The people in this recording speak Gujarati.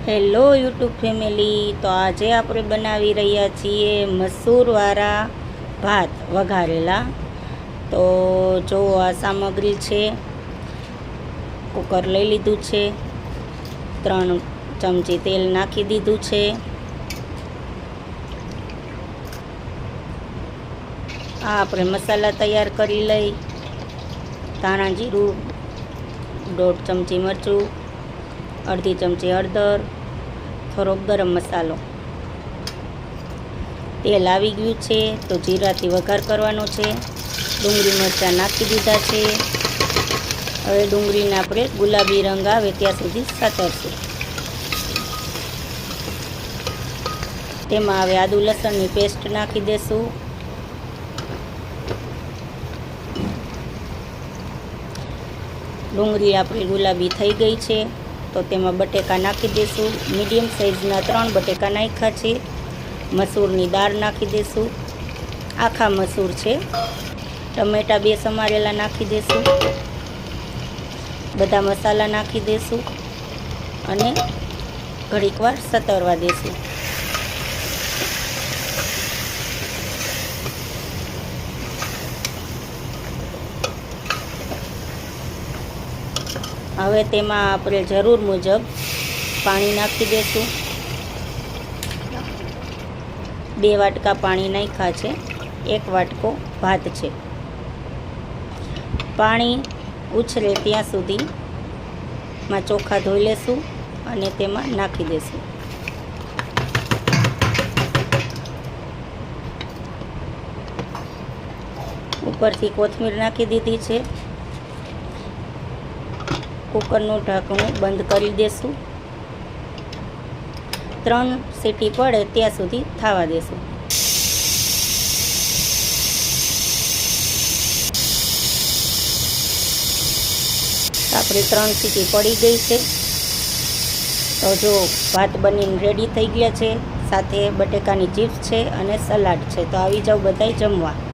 હેલો યુટ્યુબ ફેમિલી, તો આજે આપણે બનાવી રહ્યા છીએ મસૂરવાળા ભાત વઘારેલા। તો જો આ સામગ્રી છે, કુકર લઈ લીધું છે, 3 ચમચી તેલ નાખી દીધું છે। આ આપણે મસાલા તૈયાર કરી લઈ। ધાણા જીરું, 1.5 ચમચી મરચું, 1/2 ચમચી હળદર, થોડોક ગરમ મસાલો। તેલ આવી ગયું છે તો જીરાથી વઘાર કરવાનો છે। ડુંગળી મરચાં નાખી દીધા છે। હવે ડુંગળીને આપણે ગુલાબી રંગ આવે ત્યાં સુધી સાતરશું। તેમાં હવે આદુ લસણની પેસ્ટ નાખી દેશું। ડુંગળી આપણી ગુલાબી થઈ ગઈ છે તો તેમાં બટેકા નાખી દઈશું। મીડિયમ સાઇઝના 3 બટેકા નાખ્યા છે। મસૂરની દાળ નાખી દઈશું, આખા મસૂર છે। ટમેટા 2 સમારેલા નાખી દઈશું। બધા મસાલા નાખી દઈશું અને ઘડીક વાર સતરવા દઈશું। હવે તેમાં આપણે જરૂર મુજબ પાણી નાખી દઈશું। 2 વાટકા પાણી નાખ્યા છે, 1 વાટકો ભાત છે। પાણી ઉછળે ત્યાં સુધીમાં ચોખા ધોઈ લેશું અને તેમાં નાખી દઈશું। ઉપરથી કોથમીર નાખી દીધી છે। કુકરનું ઢાંકણું બંધ કરી દેશું। 3 સીટી પડે ત્યાં સુધી થવા દેશું। આપણે 3 સીટી પડી ગઈ છે તો જો ભાત બનીને રેડી થઈ ગયા છે। સાથે બટેકાની ચિપ્સ છે અને સલાડ છે। તો આવી જાઓ બધાય જમવા।